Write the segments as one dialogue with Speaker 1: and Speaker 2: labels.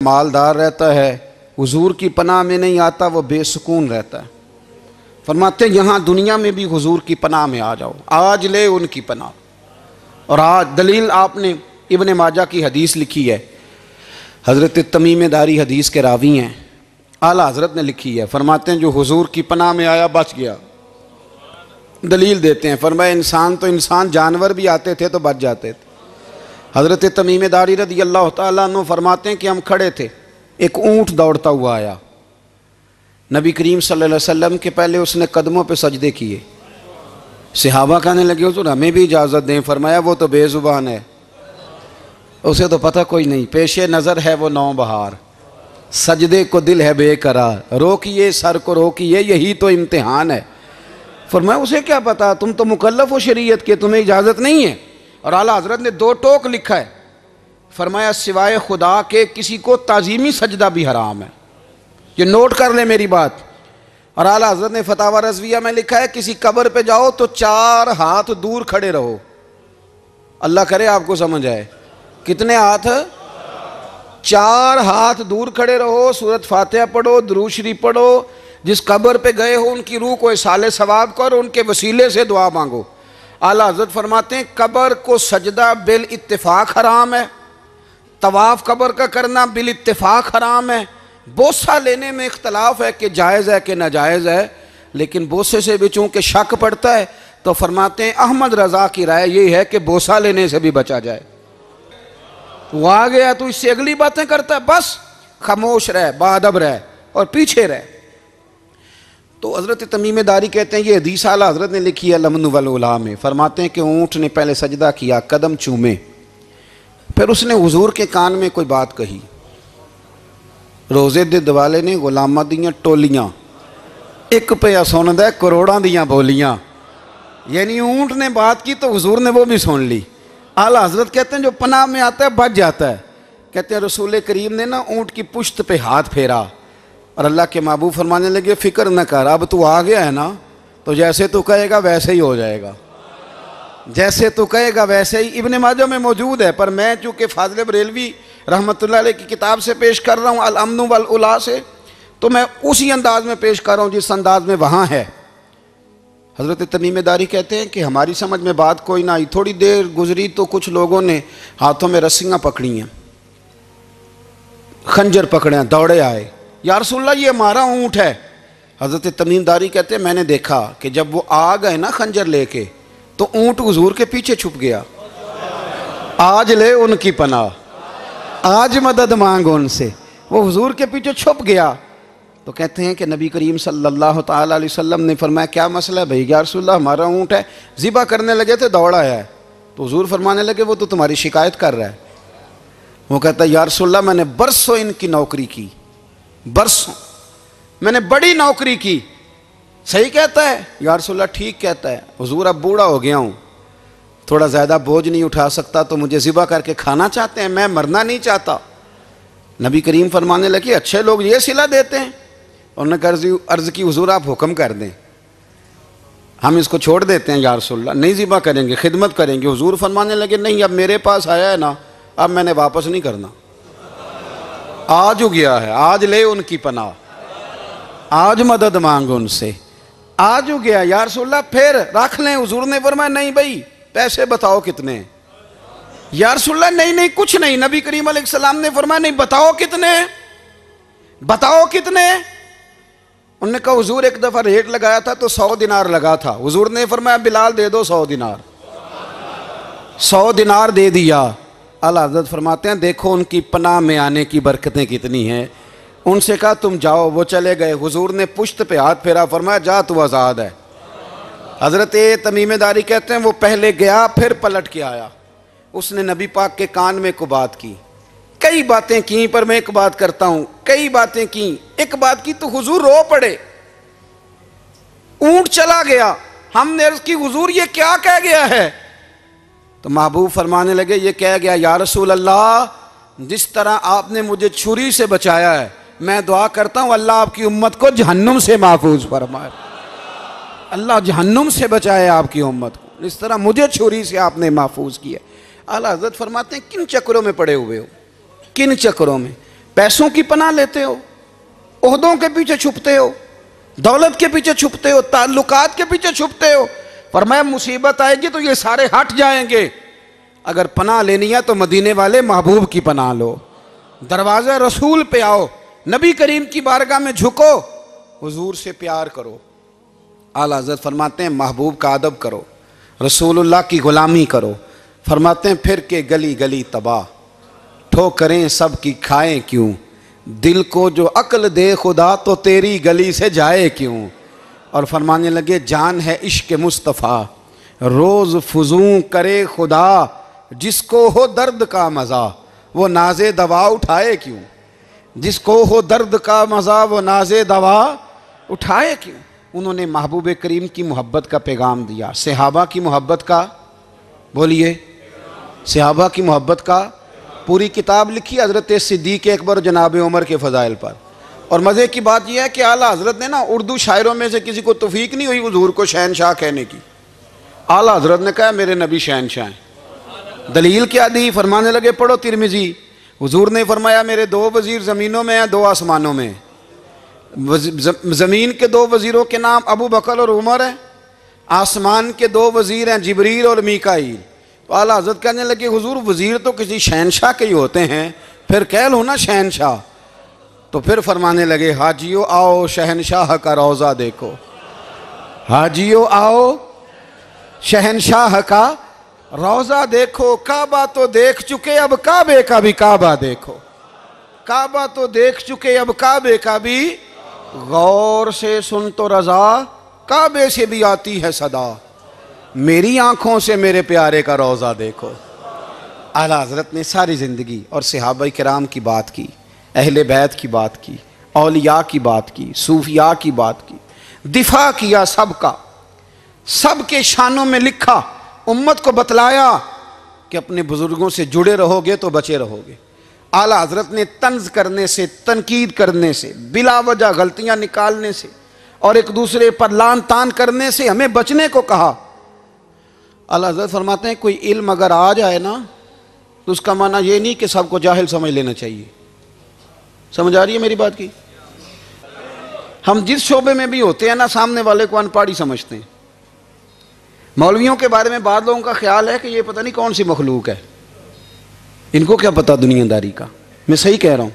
Speaker 1: मालदार रहता है, हुजूर की पनाह में नहीं आता, वो बेसुकून रहता है। फरमाते यहाँ दुनिया में भी हुजूर की पनाह में आ जाओ, आज ले उनकी पनाह। और आज दलील आपने इब्न माजा की हदीस लिखी है, हज़रत तमीम दारी हदीस के रावी हैं, आला हज़रत ने लिखी है। फरमाते हैं जो हुजूर की पनाह में आया बच गया। दलील देते हैं, फरमाया इंसान तो इंसान, जानवर भी आते थे तो बच जाते थे। हज़रत तमीम दारी रज़ी अल्लाह तआला अन्हु फरमाते हैं कि हम खड़े थे, एक ऊँट दौड़ता हुआ आया, नबी करीम सल्लल्लाहु अलैहि वसल्लम के पहले उसने कदमों पे सजदे किए। सहाबा कहने लगे हुजूर हमें भी इजाज़त दें। फरमाया वो तो बेज़ुबान है, उसे तो पता कोई नहीं, पेशे नज़र है वो नौबहार, सजदे को दिल है बेकरार, रोकिए सर को रोकिए यही तो इम्तिहान है। फरमाया उसे क्या पता, तुम तो मुकल्लफ हो शरीयत के, तुम्हें इजाज़त नहीं है। और आला हज़रत ने दो टोक लिखा है, फरमाया सिवाय खुदा के किसी को ताज़ीमी सजदा भी हराम है। ये नोट कर ले मेरी बात। और आला हज़रत ने फतावा रज़विया में लिखा है किसी कब्र पे जाओ तो 4 हाथ दूर खड़े रहो। अल्लाह करे आपको समझ आए, कितने हाथ? 4 हाथ दूर खड़े रहो, सूरत फातिहा पढ़ो, दुरूद शरीफ पढ़ो, जिस कब्र पे गए हो उनकी रूह को इसाले सवाब करो, उनके वसीले से दुआ मांगो। आला हज़रत फरमाते हैं कब्र को सजदा बिल इत्तिफाक हराम है, तवाफ़ कब्र का करना बिल इत्तिफाक हराम है, बोसा लेने में इख्तलाफ है कि जायज़ है कि नाजायज़ है, लेकिन बोसे से भी चूँकि शक पड़ता है तो फरमाते हैं अहमद रज़ा की राय ये है कि बोसा लेने से भी बचा जाए। वो आ गया तो इससे अगली बातें करता है, बस खामोश रह, बाअदब रह और पीछे रह। तो हज़रत तमीम दारी कहते हैं ये हदीस आला हज़रत ने लिखी है लमन वल उला में। फरमाते हैं कि ऊँट ने पहले सजदा किया, कदम चूमे, फिर उसने हुजूर के कान में कोई बात कही। रोज़े दे दिवाले ने गुलामां दियां टोलियां, एक पिया सुनदा करोड़ां दियां बोलियां। यानी ऊँट ने बात की तो हुजूर ने वो भी सुन ली। आला हज़रत कहते हैं जो पनाह में आता है बच जाता है। कहते हैं रसूल करीम ने ना ऊँट की पुश्त पे हाथ फेरा और अल्लाह के महबूब फरमाने लगे फ़िक्र न कर, अब तू आ गया है ना तो जैसे तू कहेगा वैसे ही हो जाएगा, जैसे तू कहेगा वैसे ही। इब्न माजा में मौजूद है, पर मैं चूँकि फाज़िल बरेलवी रहमतुल्लाह अलैह की किताब से पेश कर रहा हूँ अल अम्न वल उला से, तो मैं उसी अंदाज में पेश कर रहा हूँ जिस अंदाज में वहाँ है। हज़रत तमीम दारी कहते हैं कि हमारी समझ में बात कोई ना आई, थोड़ी देर गुजरी तो कुछ लोगों ने हाथों में रस्सियाँ पकड़ी हैं, खंजर पकड़े हैं, दौड़े आए, या रसूलल्लाह ये हमारा ऊँट है। हज़रत तमीम दारी कहते हैं मैंने देखा कि जब वो आ गए ना खंजर लेके तो ऊँट हुजूर के पीछे छुप गया। आज ले उनकी पनाह, आज मदद मांग उनसे, वो हुजूर के पीछे छुप गया। तो कहते हैं कि नबी करीम सल्लल्लाहु ताला अलैहि वसल्लम ने फरमाया क्या मसला है भाई? या रसूलल्लाह हमारा ऊँट है, ज़िबा करने लगे थे दौड़ा आया है। तो हुजूर फरमाने लगे वो तो तुम्हारी शिकायत कर रहा है। वो कहता है या रसूलल्लाह मैंने बरसों इनकी नौकरी की, बरसों मैंने बड़ी नौकरी की। सही कहता है या रसूलल्लाह? ठीक कहता है। हुजूर अब बूढ़ा हो गया हूँ, थोड़ा ज़्यादा बोझ नहीं उठा सकता, तो मुझे ज़िबा करके खाना चाहते हैं, मैं मरना नहीं चाहता। नबी करीम फरमाने लगे अच्छे लोग ये सिला देते हैं। उन्होंने अर्ज़ की हुजूर आप हुक्म कर दें, हम इसको छोड़ देते हैं या रसूलल्लाह, नहीं ज़िबा करेंगे, खिदमत करेंगे। हुजूर फरमाने लगे नहीं, अब मेरे पास आया है ना, अब मैंने वापस नहीं करना, आज हो गया है, आज ले उनकी पनाह, आज मदद मांग उनसे, आज हो गया या रसूलल्लाह फिर रख लें। हुजूर ने फरमाया नहीं भाई पैसे बताओ कितने? या रसूलल्लाह नहीं नहीं कुछ नहीं। नबी करीम अलैहिस्सलाम ने फरमाया नहीं बताओ कितने, बताओ कितने? उन्होंने कहा हुजूर एक दफ़ा रेट लगाया था तो 100 दिनार लगा था। हुजूर ने फरमाया बिलाल दे दो 100 दिनार। 100 दिनार दे दिया। आला हज़रत फरमाते हैं देखो उनकी पनाह में आने की बरकतें कितनी हैं। उनसे कहा तुम जाओ, वो चले गए। हुजूर ने पुश्त पे हाथ फेरा, फरमाया जा तू आज़ाद है। हज़रत तमीम दारी कहते हैं वो पहले गया फिर पलट के आया, उसने नबी पाक के कान में को बात की, कई बातें की, पर मैं एक बात करता हूँ, कई बातें की, एक बात की तो हुजूर रो पड़े। ऊंट चला गया, हमने अर्ज़ की हुजूर ये क्या कह गया है? तो महबूब फरमाने लगे ये कह गया या रसूल अल्लाह जिस तरह आपने मुझे छुरी से बचाया है, मैं दुआ करता हूँ अल्लाह आपकी उम्मत को जहन्नुम से महफूज फरमाए, अल्लाह जहन्नुम से बचाए आपकी उम्मत को, इस तरह मुझे छुरी से आपने महफूज किया। आला हज़रत फरमाते हैं किन चक्रों में पड़े हुए हो, किन चक्रों में? पैसों की पनाह लेते हो, ओहदों के पीछे छुपते हो, दौलत के पीछे छुपते हो, ताल्लुकात के पीछे छुपते हो। फरमाया मुसीबत आएगी तो ये सारे हट जाएंगे। अगर पनाह लेनी है तो मदीने वाले महबूब की पनाह लो, दरवाज़ा रसूल पे आओ, नबी करीम की बारगाह में झुको, हुजूर से प्यार करो। आला हज़रत फरमाते हैं महबूब का अदब करो, रसूलुल्लाह की गुलामी करो। फरमाते हैं फिर के गली गली तबाह, ठोकरें सब की खाएं क्यों, दिल को जो अक्ल दे खुदा तो तेरी गली से जाए क्यों। और फरमाने लगे जान है इश्क मुस्तफ़ा, रोज़ फुजूं करे खुदा, जिसको हो दर्द का मज़ा वो नाज़े दवा उठाए क्यों। जिसको हो दर्द का मज़ा वो नाज़े दवा उठाए क्यों। उन्होंने महबूब करीम की मोहब्बत का पैगाम दिया, सहाबा की मोहब्बत का, बोलिए, सहाबा की मोहब्बत का पूरी किताब लिखी हज़रत सिद्दीक़ अकबर जनाब उमर के फ़ज़ाइल पर। और मज़े की बात यह है कि आला हज़रत ने ना उर्दू शायरों में से किसी को तौफीक नहीं हुई हुजूर को शहनशाह कहने की। आला हज़रत ने कहा मेरे नबी शहनशाह हैं। दलील क्या दी? फरमाने लगे पढ़ो तिरमिज़ी, हुजूर ने फरमाया मेरे दो वज़ीर ज़मीनों में हैं, दो आसमानों में। ज़मीन के दो वज़ीरों के नाम अबू बकर और उमर हैं, आसमान के दो वज़ीर हैं जिब्रील और मीकाईल। तो आला हज़रत कहने लगे हुजूर वज़ीर तो किसी शहनशाह के ही होते हैं, फिर कह लो ना शहनशाह। तो फिर फरमाने लगे हाजियो आओ शहनशाह का रोज़ा देखो, हाजियो आओ शहनशाह का रोज़ा देखो। काबा तो देख चुके अब काबे का भी काबा देखो, काबा तो देख चुके अब काबे का भी, गौर से सुन तो रज़ा काबे से भी आती है सदा, मेरी आंखों से मेरे प्यारे का रोज़ा देखो। आला हज़रत ने सारी ज़िंदगी और सहाबा किराम की बात की, अहले बैत की बात की, औलिया की बात की, सूफिया की बात की, दिफा किया सबका, सबके शानों में लिखा, उम्मत को बतलाया कि अपने बुज़ुर्गों से जुड़े रहोगे तो बचे रहोगे। आला हज़रत ने तंज करने से, तनकीद करने से, बिला वजह गलतियाँ निकालने से और एक दूसरे पर लान तान करने से हमें बचने को कहा। आला हज़रत फरमाते हैं कोई इल्म अगर आ जाए ना तो उसका माना ये नहीं कि सबको जाहिल समझ लेना चाहिए। समझ आ रही है मेरी बात की? हम जिस शोबे में भी होते हैं ना सामने वाले को अनपढ़ ही समझते हैं। मौलवियों के बारे में बाद लोगों का ख्याल है कि ये पता नहीं कौन सी मखलूक है, इनको क्या पता दुनियादारी का। मैं सही कह रहा हूँ।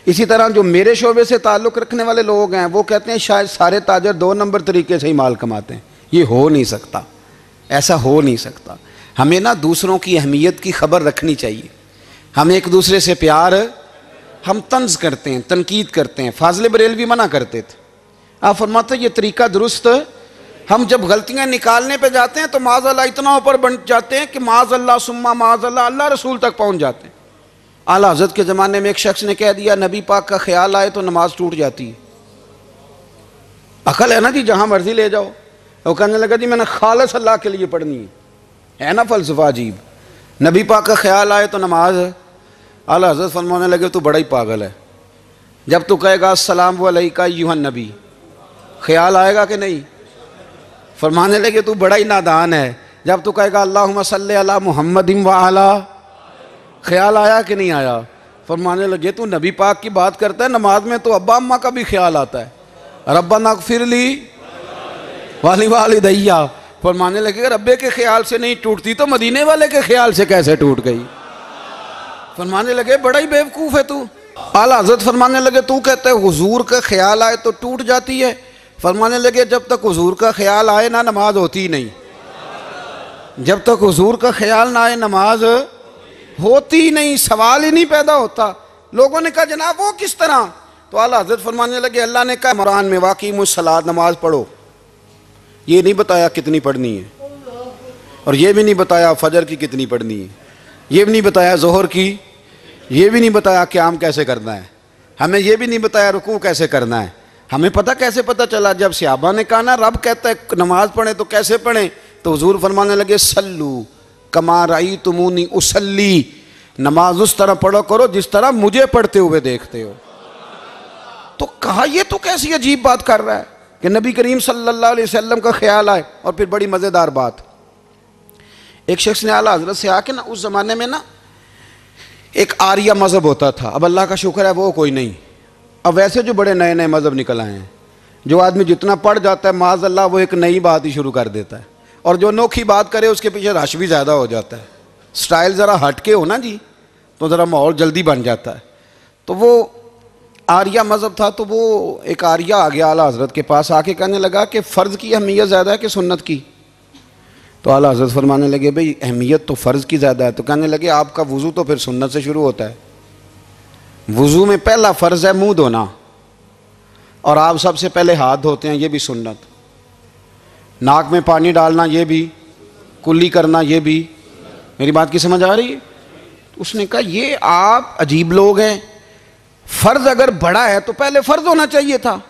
Speaker 1: इसी तरह जो मेरे शोबे से ताल्लुक़ रखने वाले लोग हैं वो कहते हैं शायद सारे ताजर दो नंबर तरीके से ही माल कमाते हैं। ये हो नहीं सकता, ऐसा हो नहीं सकता। हमें ना दूसरों की अहमियत की खबर रखनी चाहिए, हम एक दूसरे से प्यार, हम तंज करते हैं, तनकीद करते हैं। फाज़िल बरेलवी मना करते थे, आप फरमाते ये तरीका दुरुस्त। हम जब गलतियां निकालने पे जाते हैं तो माज़अल्लाह इतना ऊपर बन जाते हैं कि माज़अल्लाह सुम्मा माज़अल्लाह अल्लाह रसूल तक पहुंच जाते हैं। आला हज़रत के ज़माने में एक शख्स ने कह दिया नबी पाक का ख्याल आए तो नमाज टूट जाती है। अकल है ना जी, जहाँ मर्जी ले जाओ। वो कहने लगा जी मैंने खालिस अल्लाह के लिए पढ़नी है ना फ़लसफ़ा अजीब। नबी पाक का ख्याल आए तो नमाज। आला हज़रत फरमाने लगे तू बड़ा ही पागल है, जब तू कहेगा अस्सलामु अलैका अय्युहन नबी ख्याल आएगा कि नहीं। फरमाने लगे तू बड़ा ही नादान है, जब तू कहेगा अल्लाहुम्मा सल्ली अला मुहम्मदिन व अला ख्याल आया कि नहीं आया। फरमाने लगे तू नबी पाक की बात करता है, नमाज में तो अब्बा अम्मा का भी ख्याल आता है, रब्बना अग़फ़िरली वाली वालिदैया। फरमाने लगे रब्बे के ख्याल से नहीं टूटती तो मदीने वाले के ख्याल से कैसे टूट गई। फरमाने लगे बड़ा ही बेवकूफ़ है तू। आला हज़रत फरमाने लगे तू कहते है हुजूर का ख्याल आए तो टूट जाती है। फरमाने लगे जब तक हुजूर का ख्याल आए ना नमाज होती नहीं, जब तक हुजूर का ख्याल ना आए नमाज होती नहीं, सवाल ही नहीं पैदा होता। लोगों ने कहा जनाब वो किस तरह। तो आला हज़रत फरमाने लगे अल्लाह ने कहा कुरान में वाक़िमुस्सलात नमाज पढ़ो, ये नहीं बताया कितनी पढ़नी है, और ये भी नहीं बताया फजर की कितनी पढ़नी है, ये भी नहीं बताया ज़ोहर की, ये भी नहीं बताया क़याम कैसे करना है, हमें ये भी नहीं बताया रुकू कैसे करना है। हमें पता कैसे पता चला? जब सहाबा ने कहा ना रब कहता है नमाज पढ़ें तो कैसे पढ़ें, तो हुजूर फरमाने लगे सल्लू कमा रअयतुमूनी उसल्ली, नमाज उस तरह पढ़ो करो जिस तरह मुझे पढ़ते हुए देखते हो। तो कहा ये तो कैसी अजीब बात कर रहा है कि नबी करीम सल्लल्लाहु अलैहि वसल्लम का ख्याल आए। और फिर बड़ी मज़ेदार बात, एक शख्स ने आला हज़रत से आके ना उस ज़माने में ना एक आर्या मज़हब होता था, अब अल्लाह का शुक्र है वो कोई नहीं। अब वैसे जो बड़े नए नए मज़हब निकल आए हैं, जो आदमी जितना पढ़ जाता है माज़ अल्लाह वो एक नई बात ही शुरू कर देता है, और जो अनोखी बात करे उसके पीछे रश भी ज़्यादा हो जाता है। स्टाइल ज़रा हट के हो ना जी तो ज़रा माहौल जल्दी बन जाता है। तो वो आर्या मज़हब था, तो वो एक आर्या आ गया आला हज़रत के पास, आके कहने लगा कि फ़र्ज़ की अहमियत ज़्यादा है कि सुन्नत की। तो आला हज़रत फरमाने लगे भाई अहमियत तो फ़र्ज़ की ज़्यादा है। तो कहने लगे आपका वज़ू तो फिर सुन्नत से शुरू होता है। वज़ू में पहला फ़र्ज़ है मुँह धोना, और आप सबसे पहले हाथ धोते हैं, ये भी सुन्नत। नाक में पानी डालना ये भी, कुल्ली करना ये भी। मेरी बात की समझ आ रही है? उसने कहा ये आप अजीब लोग हैं, फ़र्ज़ अगर बड़ा है तो पहले फ़र्ज़ होना चाहिए था।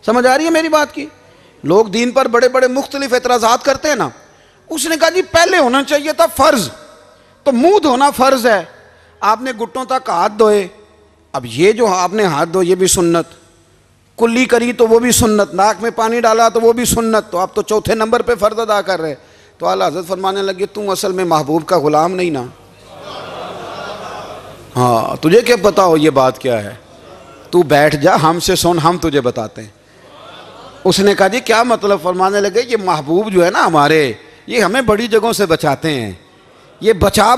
Speaker 1: समझ आ रही है मेरी बात की? लोग दीन पर बड़े बड़े मुख्तलिफ एतराज़ात करते हैं ना। उसने कहा जी पहले होना चाहिए था फ़र्ज़, तो मुंह धोना फ़र्ज़ है, आपने घुटनों तक हाथ धोए, अब ये जो आपने हाथ धोए ये भी सुन्नत, कुल्ली करी तो वो भी सुन्नत, नाक में पानी डाला तो वो भी सुन्नत, तो आप तो चौथे नंबर पे फ़र्ज़ अदा कर रहे। तो आला हज़रत फरमाने लगे तू असल में महबूब का ग़ुलाम नहीं ना। हाँ तुझे क्या पता हो ये बात क्या है, तू बैठ जा हमसे सुन, हम तुझे बताते हैं। उसने कहा जी क्या मतलब? फरमाने लगे ये महबूब जो है ना हमारे, ये हमें बड़ी जगहों से बचाते हैं, ये बचा